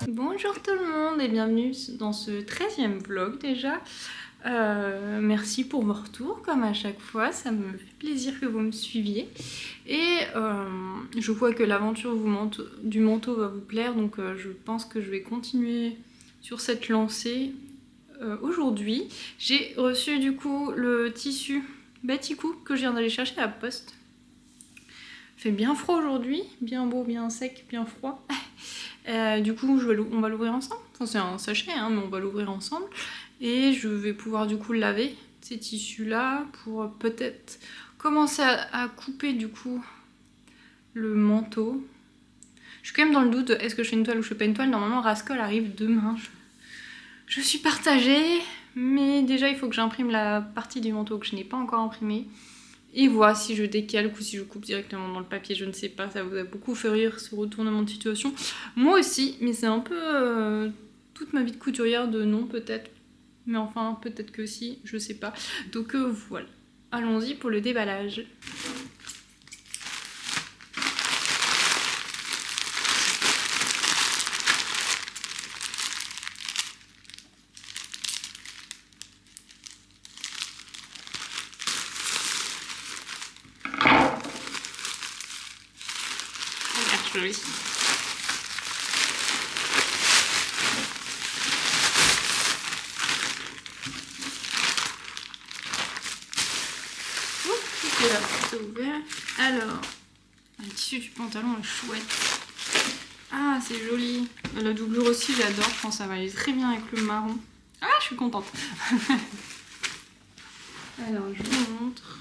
Bonjour tout le monde et bienvenue dans ce 13e vlog déjà. Merci pour vos retours comme à chaque fois, ça me fait plaisir que vous me suiviez. Et je vois que l'aventure du manteau va vous plaire, donc je pense que je vais continuer sur cette lancée aujourd'hui. J'ai reçu du coup le tissu Baticou que je viens d'aller chercher à la poste. Il fait bien froid aujourd'hui, bien beau, bien sec, bien froid. Du coup, on va l'ouvrir ensemble. Enfin, c'est un sachet, hein, mais on va l'ouvrir ensemble. Et je vais pouvoir du coup laver ces tissus-là pour peut-être commencer à couper du coup le manteau. Je suis quand même dans le doute de est-ce que je fais une toile ou je fais pas une toile. Normalement, Rascol arrive demain. Je suis partagée, mais déjà il faut que j'imprime la partie du manteau que je n'ai pas encore imprimée. Et voir si je décalque ou si je coupe directement dans le papier, je ne sais pas, ça vous a beaucoup fait rire ce retournement de situation. Moi aussi, mais c'est un peu toute ma vie de couturière de non peut-être, mais enfin peut-être que si, je sais pas. Donc voilà, allons-y pour le déballage. Regarde, joli. C'est là, c'est ouvert. Alors, le tissu du pantalon est chouette. Ah, c'est joli. La doublure aussi, j'adore. Je pense que ça va aller très bien avec le marron. Ah, je suis contente. Alors, je vous montre.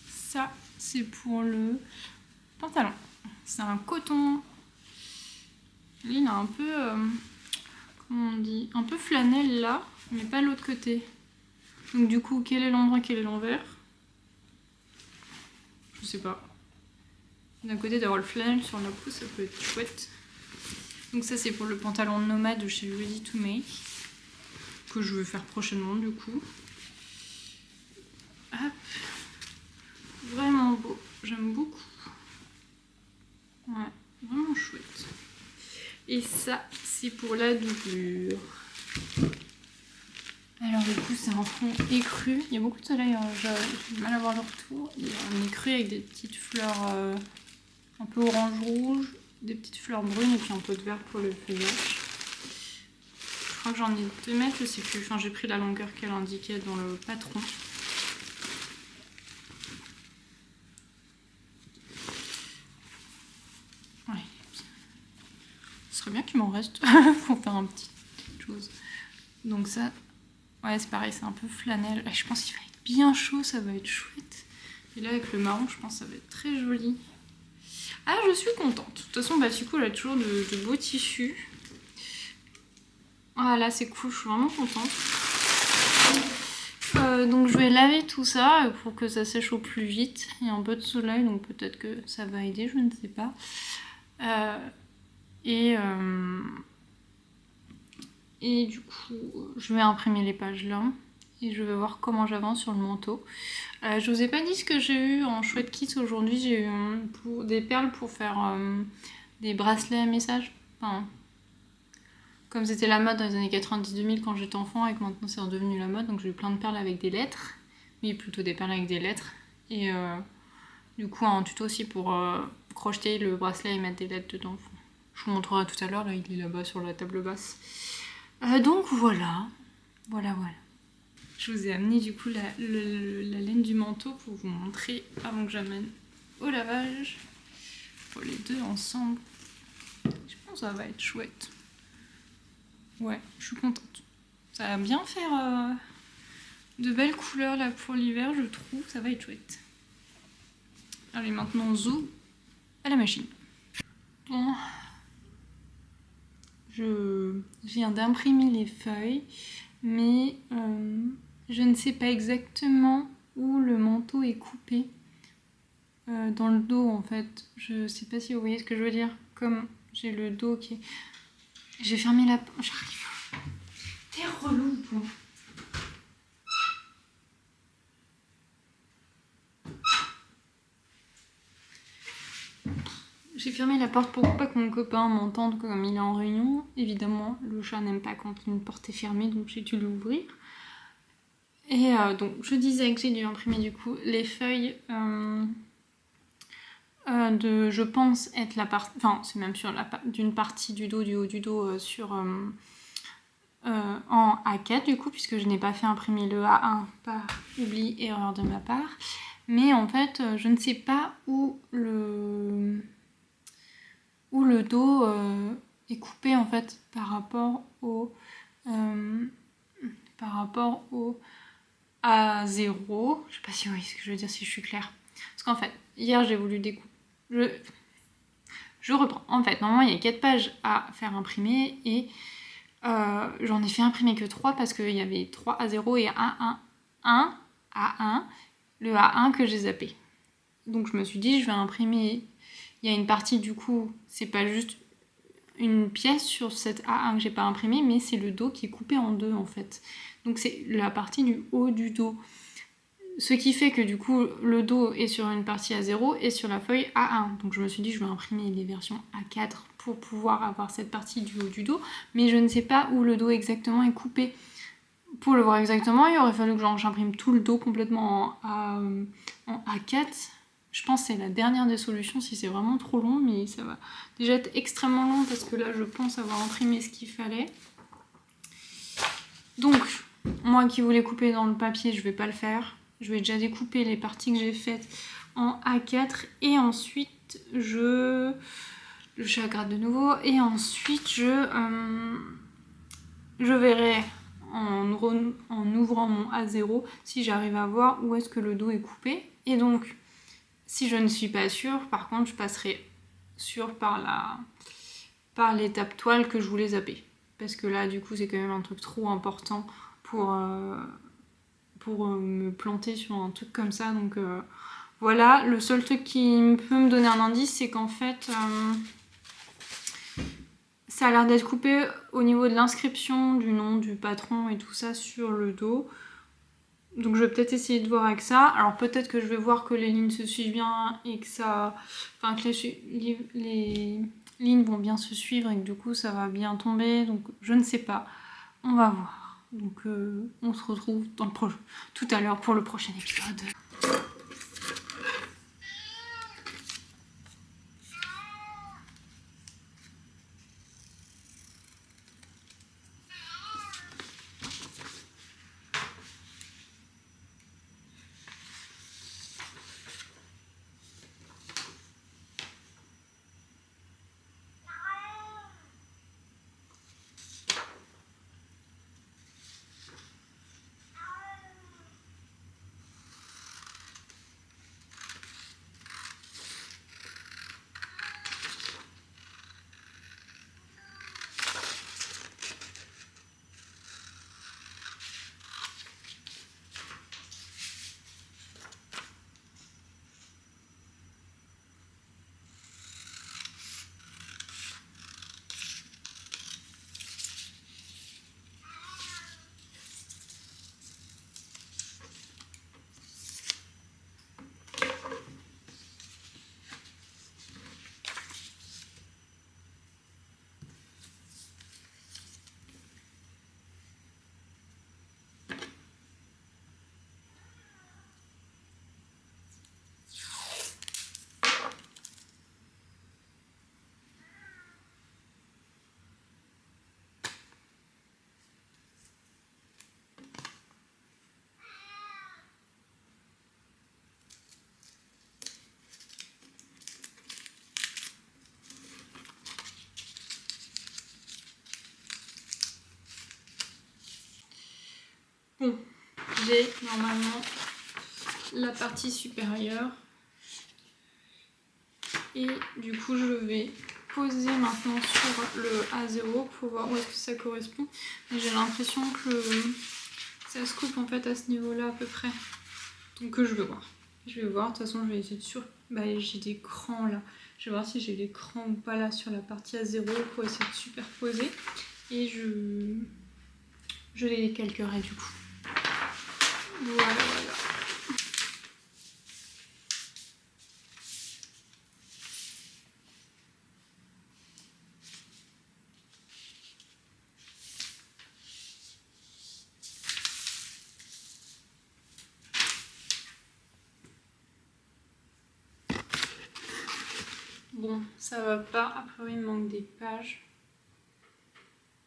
Ça, c'est pour le pantalon. C'est un coton. Lui, il a un peu... comment on dit, un peu flanelle là, mais pas l'autre côté. Donc du coup, quel est l'endroit, quel est l'envers? Je sais pas. D'un côté, d'avoir le flanelle sur la peau, ça peut être chouette. Donc ça, c'est pour le pantalon nomade de chez Ready to Make, que je vais faire prochainement du coup. Hop. Vraiment beau, j'aime beaucoup. Ouais, vraiment chouette. Et ça, c'est pour la doublure. Alors du coup c'est un fond écru, il y a beaucoup de soleil, j'ai du mal à voir le retour. Il y a un écru avec des petites fleurs un peu orange-rouge, des petites fleurs brunes et puis un peu de vert pour le feuillage. Je crois que j'en ai 2 mètres, je sais plus, enfin j'ai pris la longueur qu'elle indiquait dans le patron. Ouais. Ce serait bien qu'il m'en reste pour faire un petit chose. Donc ça... Ouais, c'est pareil, c'est un peu flanelle. Je pense qu'il va être bien chaud, ça va être chouette. Et là, avec le marron, je pense que ça va être très joli. Ah, je suis contente. De toute façon, bah, du coup, elle a toujours de beaux tissus. Ah là, c'est cool, je suis vraiment contente. Donc, je vais laver tout ça pour que ça sèche au plus vite. Il y a un peu de soleil, donc peut-être que ça va aider, je ne sais pas. Et du coup, je vais imprimer les pages là et je vais voir comment j'avance sur le manteau. Je vous ai pas dit ce que j'ai eu en chouette kit aujourd'hui. J'ai eu des perles pour faire des bracelets à message. Enfin, comme c'était la mode dans les années 90-2000 quand j'étais enfant et que maintenant c'est redevenu la mode, donc j'ai eu plein de perles avec des lettres. Oui, plutôt des perles avec des lettres. Et du coup, un tuto aussi pour crocheter le bracelet et mettre des lettres dedans. Je vous montrerai tout à l'heure, là il est là-bas sur la table basse. Donc voilà, voilà. Je vous ai amené du coup la laine du manteau pour vous montrer avant que j'amène au lavage. Pour les deux ensemble. Je pense que ça va être chouette. Ouais, je suis contente. Ça va bien faire de belles couleurs là pour l'hiver, je trouve. Ça va être chouette. Allez, maintenant zoom à la machine. Bon. Je viens d'imprimer les feuilles, mais je ne sais pas exactement où le manteau est coupé. Dans le dos en fait. Je sais pas si vous voyez ce que je veux dire. Comme j'ai le dos qui est... J'ai fermé la... J'arrive. T'es relou toi. J'ai fermé la porte pour pas que mon copain m'entende comme il est en réunion. Évidemment, le chat n'aime pas quand une porte est fermée, donc j'ai dû l'ouvrir. Et donc, je disais que j'ai dû imprimer du coup les feuilles de, je pense, être la partie, enfin, c'est même sur d'une partie du dos, du haut du dos, en A4 du coup, puisque je n'ai pas fait imprimer le A1 par oubli, erreur de ma part. Mais en fait, je ne sais pas où le dos est coupé en fait par rapport au A0. Je sais pas si vous voyez ce que je veux dire, si je suis claire. Parce qu'en fait, hier j'ai voulu découper. Je reprends. En fait, normalement il y a 4 pages à faire imprimer et j'en ai fait imprimer que 3 parce qu'il y avait 3 A0 et un A1, le A1 que j'ai zappé. Donc je me suis dit, je vais imprimer. Il y a une partie du coup, c'est pas juste une pièce sur cette A1 que j'ai pas imprimée, mais c'est le dos qui est coupé en deux en fait. Donc c'est la partie du haut du dos. Ce qui fait que du coup, le dos est sur une partie A0 et sur la feuille A1. Donc je me suis dit, je vais imprimer les versions A4 pour pouvoir avoir cette partie du haut du dos, mais je ne sais pas où le dos exactement est coupé. Pour le voir exactement, il aurait fallu que j'imprime tout le dos complètement en A4. Je pense que c'est la dernière des solutions si c'est vraiment trop long, mais ça va déjà être extrêmement long parce que là, je pense avoir imprimé ce qu'il fallait. Donc, moi qui voulais couper dans le papier, je vais pas le faire. Je vais déjà découper les parties que j'ai faites en A4 et ensuite le chat gratte de nouveau et ensuite je verrai en ouvrant mon A0 si j'arrive à voir où est-ce que le dos est coupé. Et donc, si je ne suis pas sûre, par contre, je passerai par l'étape toile que je voulais zapper. Parce que là, du coup, c'est quand même un truc trop important pour me planter sur un truc comme ça. Donc voilà, le seul truc qui peut me donner un indice, c'est qu'en fait, ça a l'air d'être coupé au niveau de l'inscription du nom du patron et tout ça sur le dos. Donc je vais peut-être essayer de voir avec ça. Alors peut-être que je vais voir que les lignes se suivent bien et que les lignes vont bien se suivre et que du coup ça va bien tomber. Donc je ne sais pas. On va voir. Donc on se retrouve tout à l'heure pour le prochain épisode. Bon, j'ai normalement la partie supérieure et du coup je vais poser maintenant sur le A0 pour voir où est-ce que ça correspond. J'ai l'impression que ça se coupe en fait à ce niveau-là à peu près. Donc je vais voir. Je vais voir, de toute façon je vais essayer de j'ai des crans là. Je vais voir si j'ai les crans ou pas là sur la partie A0 pour essayer de superposer. Et je les calquerai du coup. Voilà. Bon, ça va pas. Après, il me manque des pages.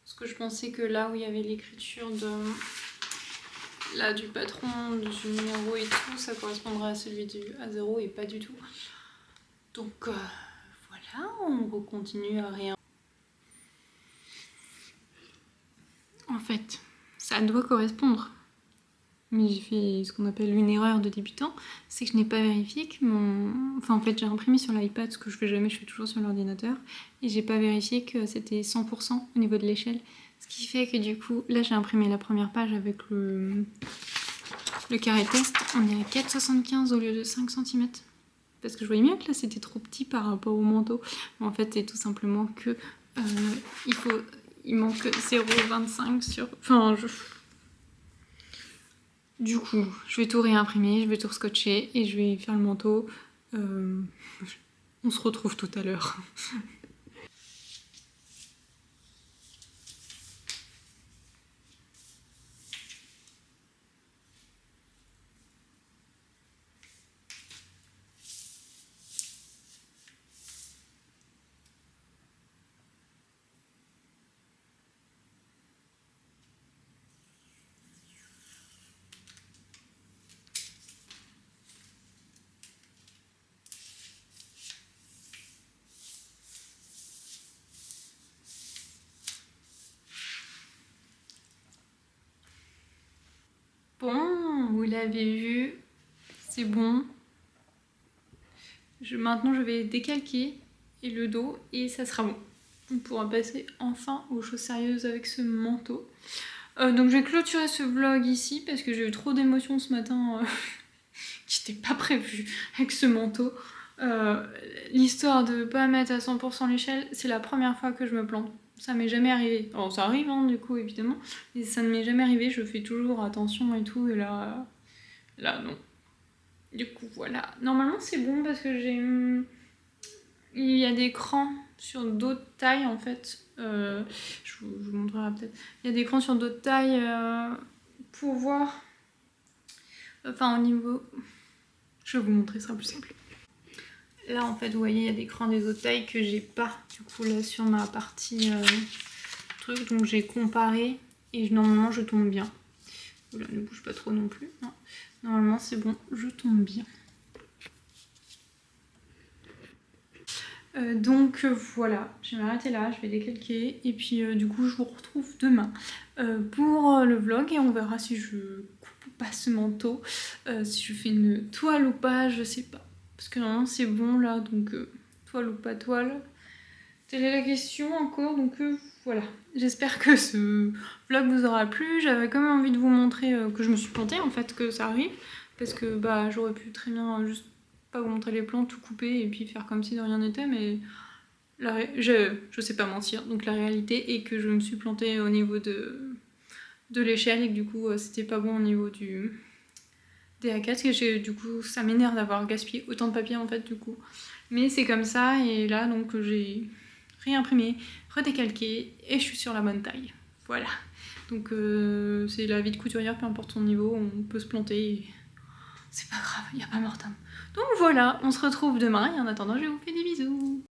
Parce que je pensais que là où il y avait l'écriture de... Là, du patron, du numéro et tout, ça correspondrait à celui du A0 et pas du tout. Donc voilà, on continue à rien. En fait, ça doit correspondre. Mais j'ai fait ce qu'on appelle une erreur de débutant, c'est que je n'ai pas vérifié que mon... Enfin en fait j'ai imprimé sur l'iPad, ce que je fais jamais, je fais toujours sur l'ordinateur, et j'ai pas vérifié que c'était 100% au niveau de l'échelle. Ce qui fait que du coup, là j'ai imprimé la première page avec le carré test, on est à 4,75 au lieu de 5 cm. Parce que je voyais bien que là c'était trop petit par rapport au manteau. Mais en fait c'est tout simplement que il manque 0,25 sur... Enfin Du coup, je vais tout réimprimer, je vais tout scotcher et je vais faire le manteau. On se retrouve tout à l'heure. Bon, vous l'avez vu, c'est bon. Maintenant, je vais décalquer et le dos et ça sera bon. On pourra passer enfin aux choses sérieuses avec ce manteau. Donc je vais clôturer ce vlog ici parce que j'ai eu trop d'émotions ce matin qui n'était pas prévu avec ce manteau. L'histoire de pas mettre à 100% l'échelle, c'est la première fois que je me plante. Ça m'est jamais arrivé. Alors ça arrive hein, du coup évidemment, mais ça ne m'est jamais arrivé, je fais toujours attention et tout, et là non. Du coup voilà. Normalement c'est bon parce que il y a des crans sur d'autres tailles en fait. Je vous montrerai peut-être. Il y a des crans sur d'autres tailles pour voir. Enfin au niveau... Je vais vous montrer, ça sera plus simple. Là en fait vous voyez il y a des crans des autres tailles que j'ai pas du coup là sur ma partie truc, donc j'ai comparé et normalement je tombe bien. Voilà, ne bouge pas trop non plus. Non. Normalement c'est bon, je tombe bien. Donc voilà, je vais m'arrêter là, je vais décalquer et puis du coup je vous retrouve demain pour le vlog et on verra si je coupe ou pas ce manteau, si je fais une toile ou pas, je sais pas. Parce que normalement c'est bon là, donc toile ou pas toile, telle est la question encore, donc voilà. J'espère que ce vlog vous aura plu, j'avais quand même envie de vous montrer que je me suis plantée en fait, que ça arrive, parce que bah j'aurais pu très bien juste pas vous montrer les plans, tout couper et puis faire comme si de rien n'était, mais je sais pas mentir. Donc la réalité est que je me suis plantée au niveau de l'échelle et que du coup c'était pas bon au niveau des A4, et du coup ça m'énerve d'avoir gaspillé autant de papier en fait du coup. Mais c'est comme ça et là donc j'ai réimprimé, redécalqué et je suis sur la bonne taille. Voilà. Donc c'est la vie de couturière, peu importe son niveau, on peut se planter et c'est pas grave, il n'y a pas mort d'homme. Donc voilà, on se retrouve demain et en attendant je vous fais des bisous.